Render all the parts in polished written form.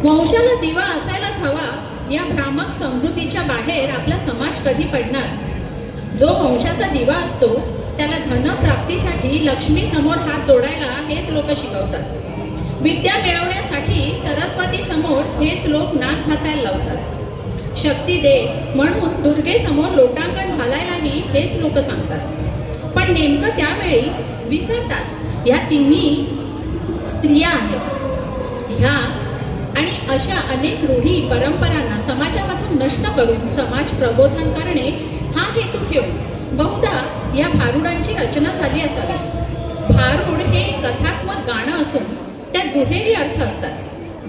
वंशाला दिवा असायलाच हवा या भ्रामक समजुतीच्या बाहेर आपला समाज कधी पडणार? जो वंशाचा दिवा असतो त्याला धनप्राप्तीसाठी लक्ष्मी समोर हात जोडायला हेच लोक शिकवतात. विद्या मिळवण्यासाठी सरस्वती समोर हेच लोक नाक घासायला लावतात. शक्ती दे म्हणून दुर्गेसमोर लोटांगण घालायलाही हेच लोक सांगतात. पण नेमकं त्यावेळी विसरतात ह्या तिन्ही स्त्रिया आहेत. ह्या आणि अशा अनेक रूढी परंपरांना समाजामधून नष्ट करून समाज प्रबोधन करणे हा हेतू ठेवून बहुधा या भारुडांची रचना झाली असावी. भारुड हे कथात्मक गाणं असून त्यात दुहेरी अर्थ असतात.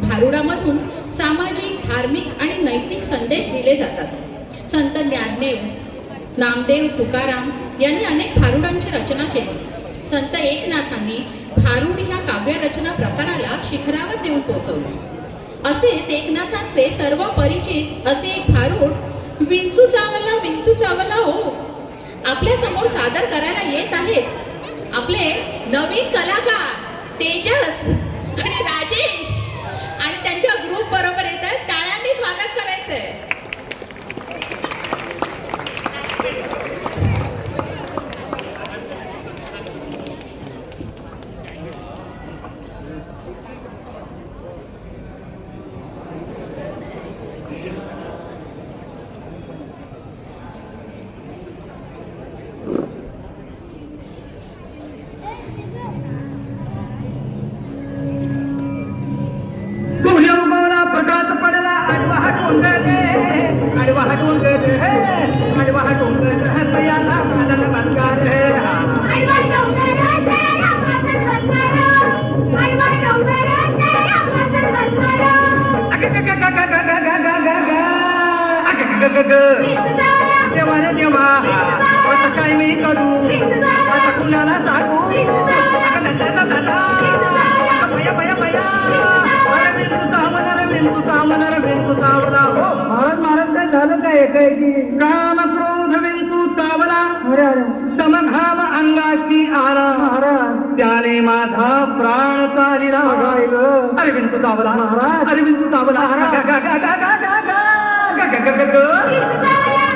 भारुडामधून सामाजिक, धार्मिक आणि नैतिक संदेश दिले जातात. संत ज्ञानदेव, नामदेव, तुकाराम यांनी अनेक भारुडांची रचना केली. संत एकनाथांनी भारुड ह्या काव्यरचना प्रकाराला शिखरावर देऊन पोहोचवले. असेच एकनाथांचे सर्व परिचित असे एक भारुड विंचू चावला हो आपल्या समोर सादर करायला येत आहेत आपले नवीन कलाकार तेजस आणि राजेश आणि त्यांच्या ग्रुप बरोबर येत आहेत. टाळ्यांनी स्वागत करायचंय. देवा रे देवा आता काय मी करू आता कुणाला सांगू बया बया बया महाराज काय झालं काय एकाएकी काम क्रोध विंचू चावला समघाम अंगाशी आला त्याने माझा प्राण चालिला. अरे विंचू चावला महाराज, अरे विंचू चावला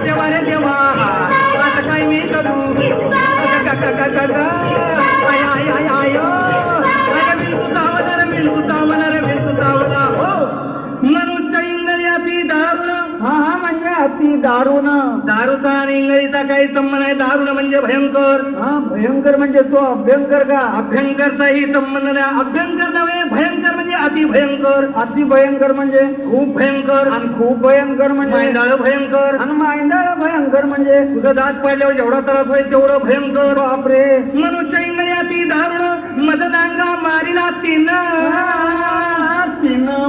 देवा रे देवा आता काय मी करू मनुष्य इंगळी अति दारुण. हा म्हणजे अति दारुण. दारूचा आणि इंगळीचा काही संबंध आहे? दारुण म्हणजे भयंकर. हा भयंकर म्हणजे तो अभ्यंकर का? अभ्यंकरचाही संबंध नाही. अभ्यंकर नव्हे, भयंकर म्हणजे अति भयंकर. अति भयंकर म्हणजे खूप भयंकर. आणि खूप भयंकर म्हणजे मांडाळ भयंकर. आणि मांडाळ भयंकर म्हणजे तुझं दात पाडल्यावर जेवढा त्रास होईल तेवढं भयंकर. बापरे. मनुष्य इंगळी अति दारुण मदनांगा मारिला तीन.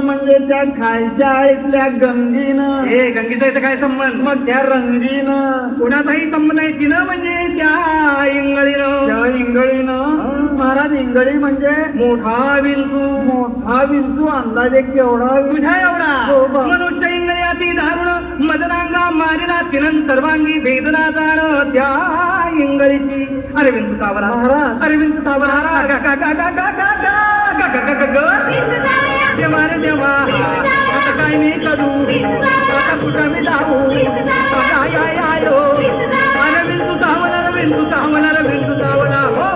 म्हणजे त्या खालच्या आळीतल्या गंगीनं. हे गंगीचा इथं काय संबंध? मग त्या रंगीनं कोणाचाही संबंध आहे. तिनं म्हणजे त्या इंगळीनं. त्या इंगळीनं महाराज, इंगळी म्हणजे मोठा विंचू. मोठा विंचू अंदाजे केवढा? तुझ्या एवढा. मनुष्य इंगळी अति दारुण मदनांगा मारिला तिनं सर्वांगी वेदना जाण त्या इंगळीची. अरे विंचू चावला महाराज, अरे विंचू चावला. देवा रे देवा आता काय मी करू आता कुठं मी जाऊ आयो. अरे विंचू चावला, विंचू चावला, विंचू चावला. हो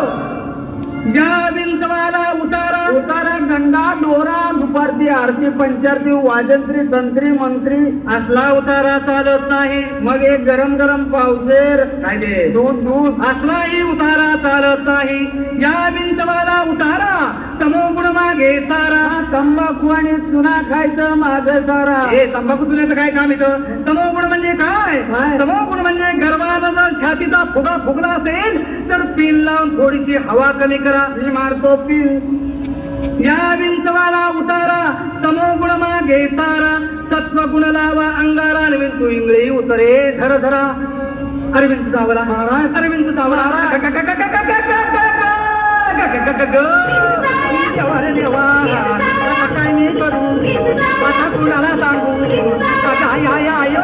या विंचवाला उतारा गंडा डोरा दुपारची आरती पंचारती वाजंत्री तंत्री मंत्री असला उतारा चालत नाही. मग एक गरम गरम पावसेर काय दे दूध असलाही उतारा चालत नाही. या विंचवाला उतारा तमोगुण मागे सारा. तंबाखू आणि चुना खायचं माग सारा. हे तंबाखू चुन्याचं काय काम येतं? तमोगुण म्हणजे काय? तमोगुण म्हणजे गर्भाला जर छातीचा फुगा फुगला असेल तर पिन लावून थोडीशी हवा कमी करा. मी मारतो पिन. या विंचवाला उतारा तमोगुण मागे सारा. सत्वगुण लावा अंगारा विंचू इंगळी उतरे धर धरा. अरे विंचू चावला महाराज, अरे विंचू चावला. देवा रे देवा आता काय मी करू आता कुणाला सांगू आयो.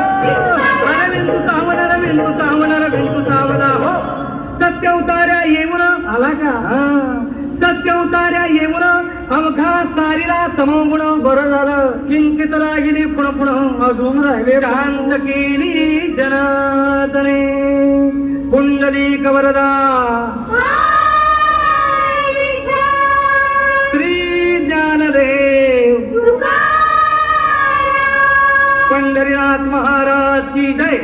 अरे विंचू चावला, विंचू चावला, विंचू चावला. हो सत्य उतार्या येऊन आला का? सत्य उतार्या येऊन अवघा सारीला तमोगुण बरं झालं किंचित राहिली पुढं पुढं अजून राहिले शांत केली जनार्दने कुंडलिक वरदा श्री ज्ञानदेव पंढरीनाथ महाराज की जय.